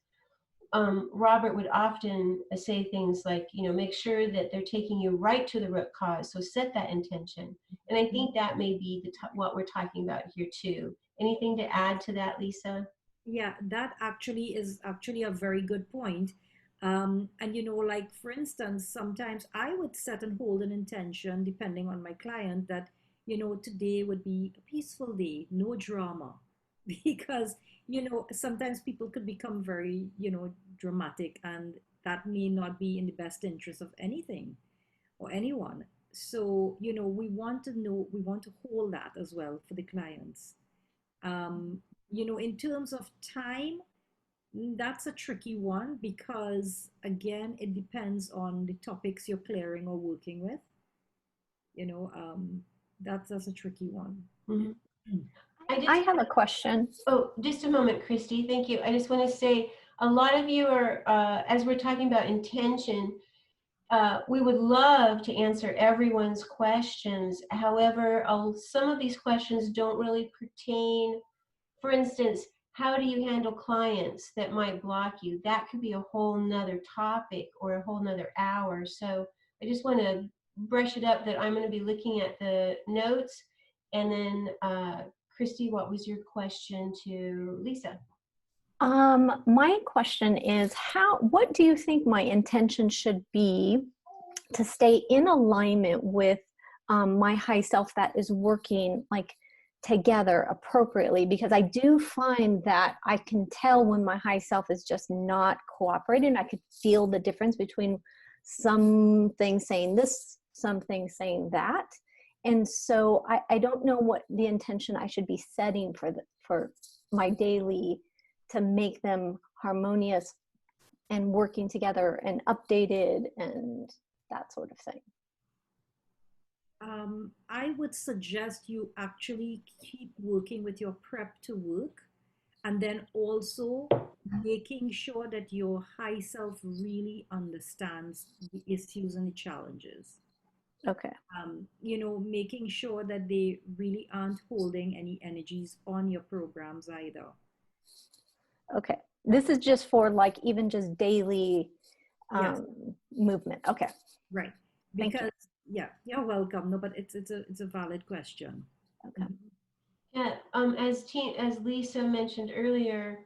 Robert would often say things like, make sure that they're taking you right to the root cause. So set that intention. And I think that may be what we're talking about here too. Anything to add to that, Lisa? Yeah, that actually is actually a very good point. And like for instance, sometimes I would set and hold an intention depending on my client that, today would be a peaceful day, no drama. Because, sometimes people could become very, dramatic, and that may not be in the best interest of anything or anyone. So, we want to hold that as well for the clients. Um, in terms of time, that's a tricky one because, again, it depends on the topics you're clearing or working with. You know, um, that's a tricky one. Mhm. I have a question. Oh, just a moment, Christy. Thank you. I just want to say, a lot of you are, as we're talking about intention, we would love to answer everyone's questions. However, some of these questions don't really pertain. For instance, how do you handle clients that might block you? That could be a whole nother topic or a whole nother hour. So I just want to brush it up that I'm going to be looking at the notes. And then, Christy, what was your question to Lisa? My question is, what do you think my intention should be to stay in alignment with my high self that is working like together appropriately? Because I do find that I can tell when my high self is just not cooperating. I could feel the difference between some things saying this, some things saying that. And so I don't know what the intention I should be setting for my daily, to make them harmonious and working together and updated and that sort of thing. I would suggest you actually keep working with your prep to work, and then also making sure that your high self really understands the issues and the challenges. Okay. Making sure that they really aren't holding any energies on your programs either. Okay. This is just for like even just daily Yes. movement. Okay. Right. Thank you. Because yeah, you're welcome. No, but it's a valid question. Okay. Yeah, as Lisa mentioned earlier,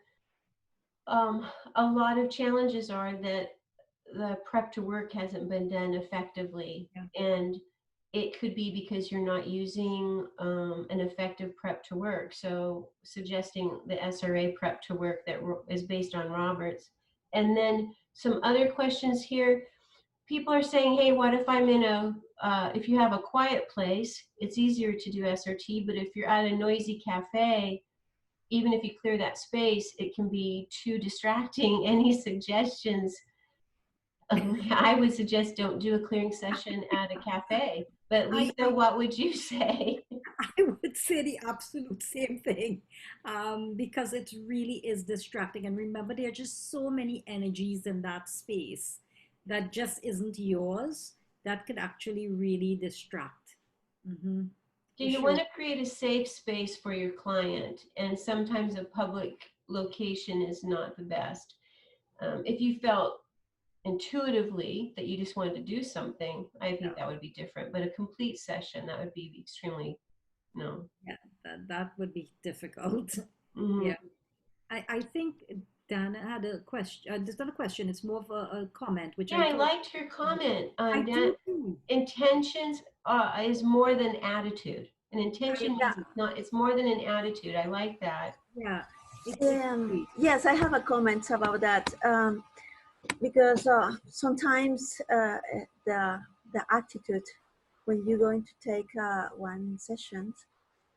a lot of challenges are that the prep to work hasn't been done effectively. Yeah. And it could be because you're not using an effective prep to work. So suggesting the SRA prep to work that is based on Roberts. And then some other questions here. People are saying, hey, what if I'm in if you have a quiet place, it's easier to do SRT, but if you're at a noisy cafe, even if you clear that space, it can be too distracting. Any suggestions? I would suggest don't do a clearing session at a cafe. But Lisa, what would you say? I would say the absolute same thing, because it really is distracting. And remember, there are just so many energies in that space that just isn't yours, that could actually really distract. Mm-hmm. Do you want to create a safe space for your client? And sometimes a public location is not the best. If you felt intuitively that you just wanted to do something, I think that would be different. But a complete session, that would be extremely, no. Yeah, that would be difficult. Mm-hmm. Yeah. I think Dan had a question. It's not a question, it's more of a comment, which I liked your comment. I Dan, do. intentions is more than attitude. An intention means it's more than an attitude. I like that. Yeah. Yes, I have a comment about that, because sometimes the attitude when you're going to take one session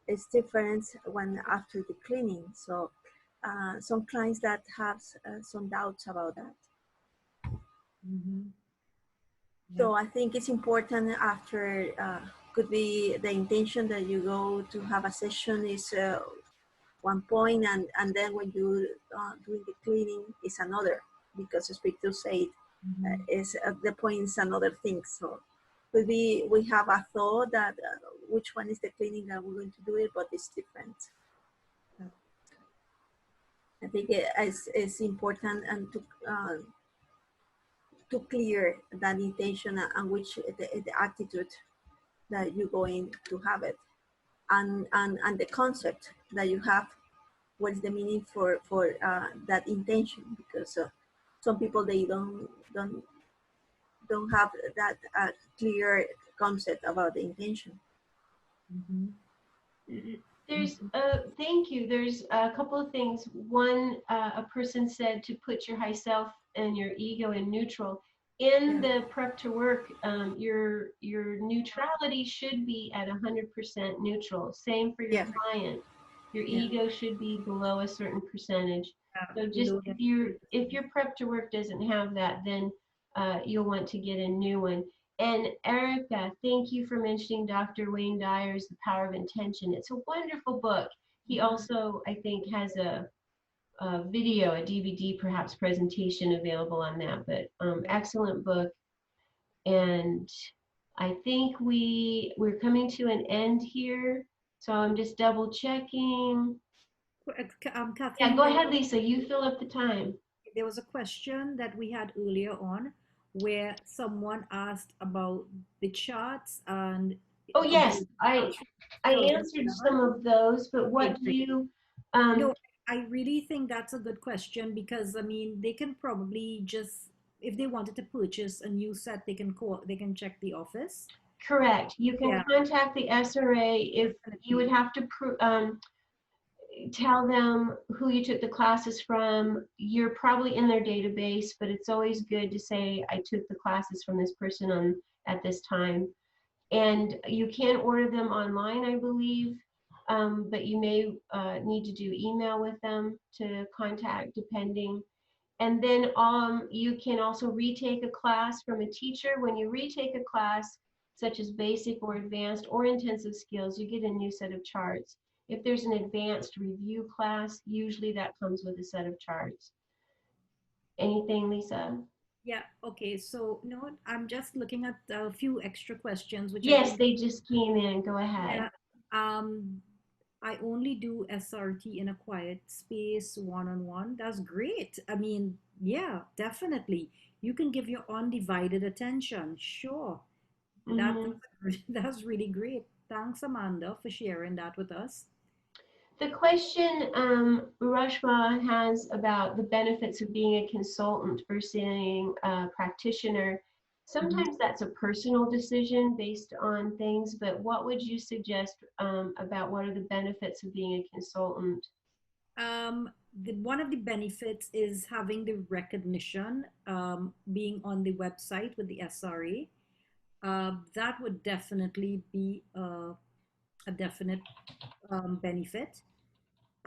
is different when after the cleaning. So some clients that have some doubts about that. Mm-hmm. So I think it's important after could be the intention that you go to have a session is one point, and then when you doing the cleaning is another, because as Victor said, is the point is another thing. So could be we have a thought that which one is the cleaning that we're going to do it, but it's different. I think it's important and to clear that intention and which the attitude that you're going to have it, and the concept that you have. What is the meaning for that intention? Because some people they don't have that clear concept about the intention. There's thank you. There's a couple of things. One, a person said to put your high self and your ego in neutral. In the prep to work, your neutrality should be at 100% neutral. Same for your client. Your ego should be below a certain percentage. So just if your prep to work doesn't have that, then you'll want to get a new one. And Erica, thank you for mentioning Dr. Wayne Dyer's The Power of Intention. It's a wonderful book. He also, I think, has a video, a DVD perhaps presentation available on that, but excellent book. And I think we're coming to an end here. So I'm just double checking. Kathleen, Yeah, go ahead, Lisa. You fill up the time. There was a question that we had earlier on where someone asked about the charts and oh yes, I answered some of those, but what do you no, I really think that's a good question, because I mean they can probably just, if they wanted to purchase a new set, they can check the office. Correct. You can contact the SRA. If you would have to tell them who you took the classes from. You're probably in their database, but it's always good to say, I took the classes from this person at this time. And you can order them online, I believe, but you may need to do email with them to contact, depending. And then you can also retake a class from a teacher. When you retake a class, such as basic or advanced or intensive skills, you get a new set of charts. If there's an advanced review class, usually that comes with a set of charts. Anything, Lisa? Yeah, okay, so no, I'm just looking at a few extra questions. Which yes, they just came in. Go ahead. Yeah, I only do SRT in a quiet space, one-on-one. That's great. I mean, yeah, definitely. You can give your undivided attention. Sure. That's really great. Thanks, Amanda, for sharing that with us. The question Rashma has about the benefits of being a consultant versus being a practitioner, sometimes that's a personal decision based on things, but what would you suggest about what are the benefits of being a consultant? One of the benefits is having the recognition, being on the website with the SRA. That would definitely be a definite benefit.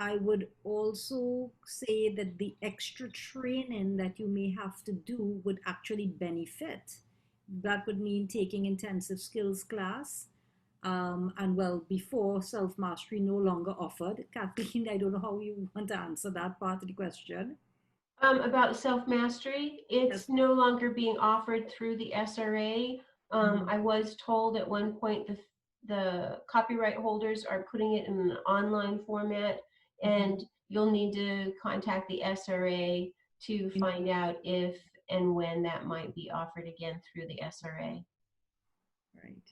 I would also say that the extra training that you may have to do would actually benefit. That would mean taking intensive skills class. And well, before self-mastery no longer offered. Kathleen, I don't know how you want to answer that part of the question. About self-mastery, it's no longer being offered through the SRA. I was told at one point the copyright holders are putting it in an online format, and you'll need to contact the SRA to find out if and when that might be offered again through the SRA. Right.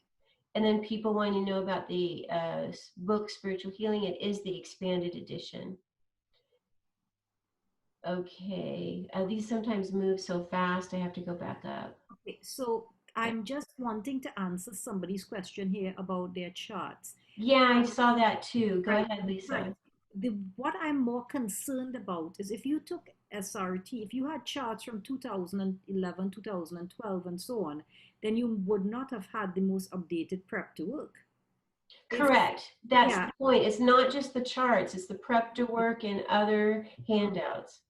And then people want to know about the book Spiritual Healing. It is the expanded edition. Okay, these sometimes move so fast, I have to go back up. Okay, so I'm just wanting to answer somebody's question here about their charts. Yeah, I saw that too. Go ahead, Lisa. Right. What I'm more concerned about is if you took SRT, if you had charts from 2011, 2012, and so on, then you would not have had the most updated prep to work. Correct. That's the point. It's not just the charts, it's the prep to work and other handouts.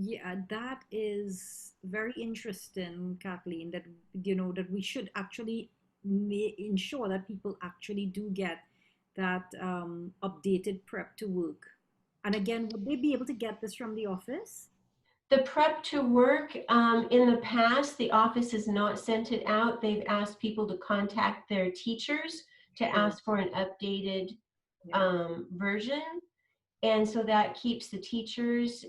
Yeah, that is very interesting, Kathleen, that that we should actually ensure that people actually do get that updated prep to work. And again, would they be able to get this from the office? The prep to work, in the past, the office has not sent it out. They've asked people to contact their teachers to Sure. ask for an updated Yeah. version. And so that keeps the teachers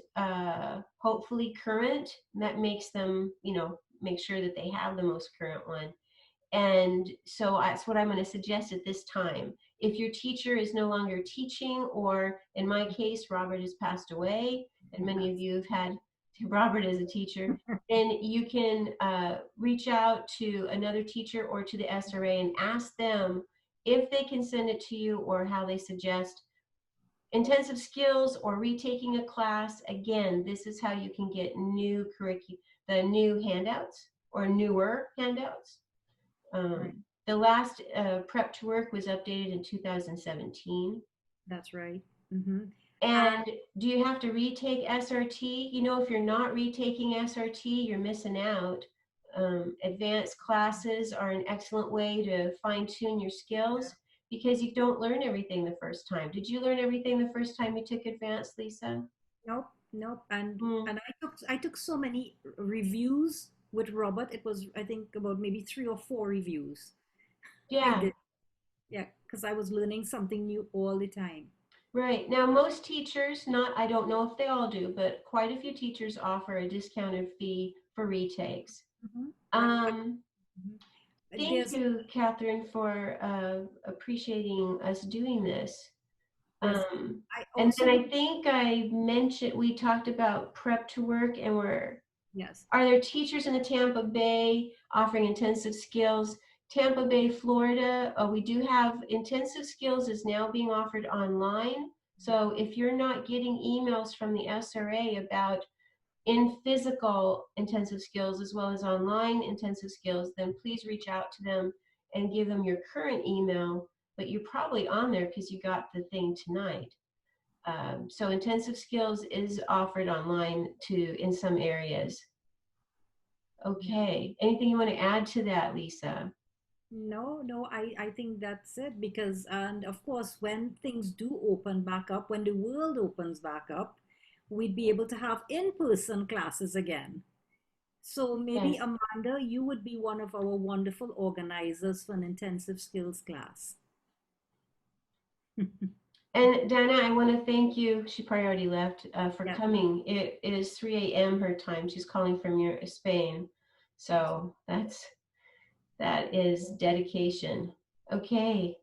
hopefully current. That makes them, make sure that they have the most current one. And so that's what I'm going to suggest at this time. If your teacher is no longer teaching, or in my case, Robert has passed away, and many of you have had Robert as a teacher, then you can reach out to another teacher or to the SRA and ask them if they can send it to you, or how they suggest intensive skills or retaking a class. Again, this is how you can get the new handouts or newer handouts. Right. The last prep to work was updated in 2017. That's right. Mm-hmm. And do you have to retake SRT? If you're not retaking SRT, you're missing out. Advanced classes are an excellent way to fine tune your skills, because you don't learn everything the first time. Did you learn everything the first time you took advanced, Lisa? Nope, nope. And Mm. and I took so many reviews with Robert. It was, I think, about maybe 3 or 4 reviews. I Yeah. did. Yeah, because I was learning something new all the time. Right. Now, most teachers, I don't know if they all do, but quite a few teachers offer a discounted fee for retakes. Mhm. Um, Mhm. Thank There's you, Catherine, for appreciating us doing this. yes. Um, I and then also I think we talked about prep to work, and yes. are there teachers in the Tampa Bay offering intensive skills? Tampa Bay, Florida, we do have intensive skills is now being offered online. So if you're not getting emails from the SRA about in physical intensive skills as well as online intensive skills, then please reach out to them and give them your current email. But you're probably on there because you got the thing tonight. So intensive skills is offered online in some areas. Okay. Anything you want to add to that, Lisa? No, no, I think that's it because, and of course, when things do open back up, when the world opens back up, we'd be able to have in-person classes again. So maybe Yes. Amanda, you would be one of our wonderful organizers for an intensive skills class. And Dana, I want to thank you. She probably already left, for Yeah. coming. It is 3 a.m. her time. She's calling from Spain. So that is dedication. Okay.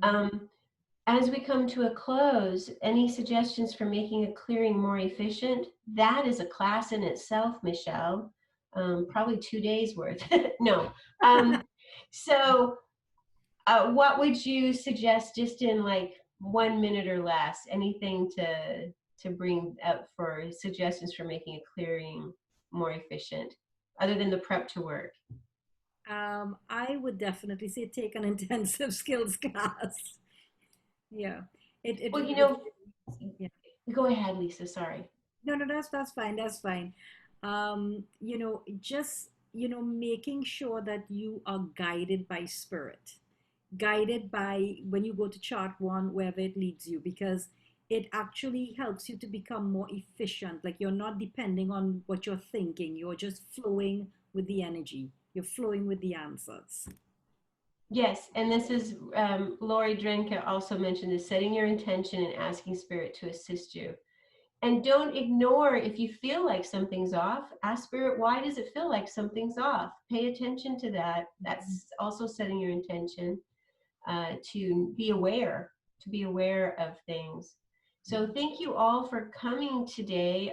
Um, as we come to a close, any suggestions for making a clearing more efficient? That is a class in itself, Michelle. Probably 2 days worth. No. So what would you suggest, just in like 1 minute or less? Anything to bring up for suggestions for making a clearing more efficient, other than the prep to work? I would definitely say take an intensive skills class. Yeah. Well, Yeah. go ahead, Lisa. Sorry. No, no, that's fine. That's fine. Just, making sure that you are guided by spirit, guided by when you go to chart one, wherever it leads you, because it actually helps you to become more efficient. Like you're not depending on what you're thinking, you're just flowing with the energy, you're flowing with the answers. Yes, and this is Lori Drenka also mentioned this: setting your intention and asking spirit to assist you. And don't ignore if you feel like something's off. Ask spirit, why does it feel like something's off? Pay attention to that. That's also setting your intention to be aware of things. So thank you all for coming today.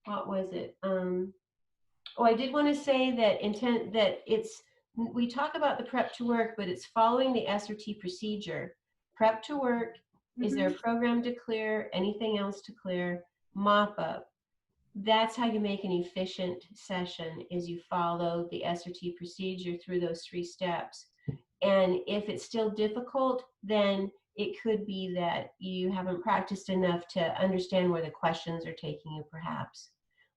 What was it? I did want to say that we talk about the prep to work, but it's following the SRT procedure. Prep to work, is there a program to clear, anything else to clear, mop up. That's how you make an efficient session, is you follow the SRT procedure through those 3 steps. And if it's still difficult, then it could be that you haven't practiced enough to understand where the questions are taking you, perhaps.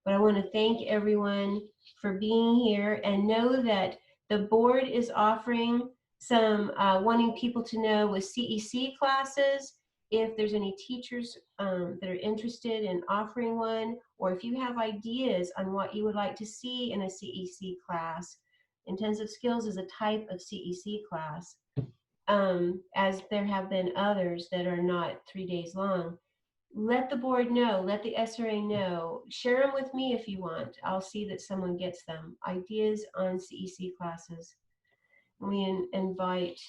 But I want to thank everyone for being here, and know that the board is offering some wanting people to know with CEC classes, if there's any teachers that are interested in offering one, or if you have ideas on what you would like to see in a CEC class. Intensive skills is a type of CEC class, as there have been others that are not 3 days long. Let the board know, let the SRA know, share them with me if you want. I'll see that someone gets them. Ideas on CEC classes. We invite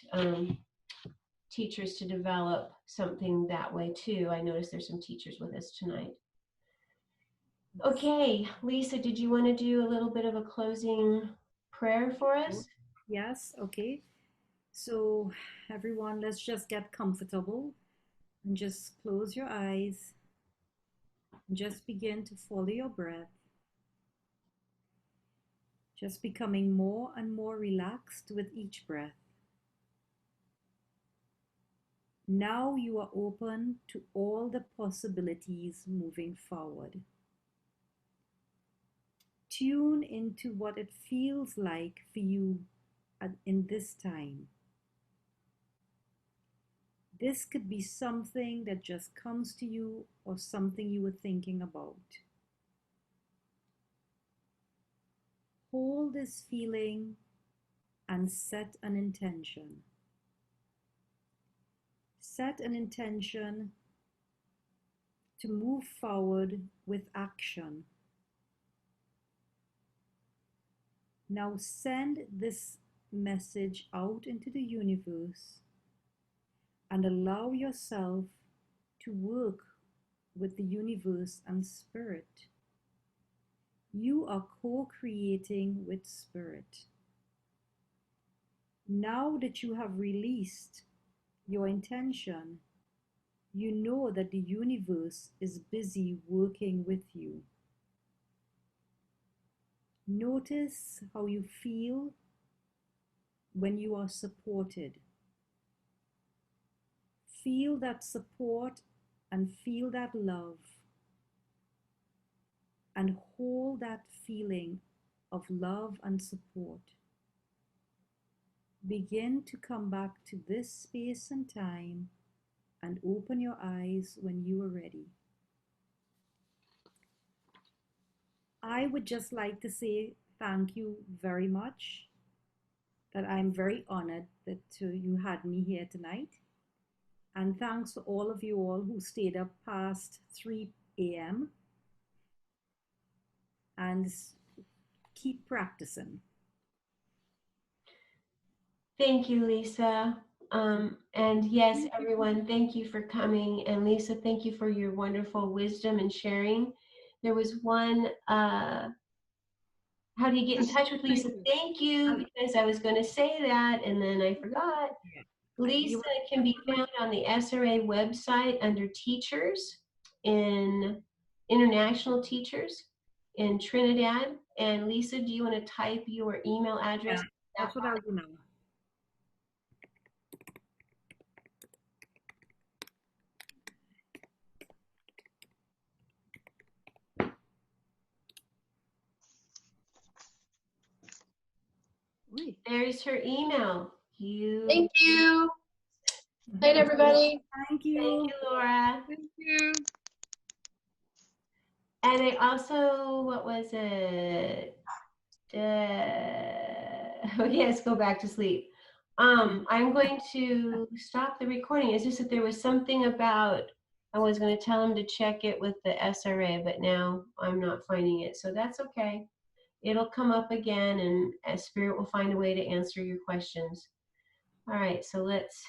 teachers to develop something that way too. I noticed there's some teachers with us tonight. Okay, Lisa, did you want to do a little bit of a closing prayer for us? Yes, okay. So everyone, let's just get comfortable and just close your eyes and just begin to follow your breath. Just becoming more and more relaxed with each breath. Now you are open to all the possibilities moving forward. Tune into what it feels like for you in this time. This could be something that just comes to you or something you were thinking about. Hold this feeling and set an intention. Set an intention to move forward with action. Now send this message out into the universe and allow yourself to work with the universe and spirit. You are co-creating with spirit. Now that you have released your intention, you know that the universe is busy working with you. Notice how you feel when you are supported. Feel that support and feel that love, and hold that feeling of love and support. Begin to come back to this space and time and open your eyes when you are ready. I would just like to say thank you very much, that I'm very honored that you had me here tonight. And thanks to all of you all who stayed up past 3 a.m. and keep practicing. Thank you, Lisa. And yes, everyone, thank you for coming. And Lisa, thank you for your wonderful wisdom and sharing. There was one, how do you get in touch with Lisa? Thank you, because I was going to say that and then I forgot. Lisa can be found on the SRA website under teachers, in international teachers in Trinidad. And Lisa, do you want to type your email address? Yeah, that's what I'll do now. There's her email. Thank you. Night, everybody. Thank you. Thank you, Laura. Thank you. And I also, what was it? Yes, go back to sleep. I'm going to stop the recording. It's just that there was something about, I was going to tell him to check it with the SRA, but now I'm not finding it. So that's okay. It'll come up again, and Spirit will find a way to answer your questions. All right, so let's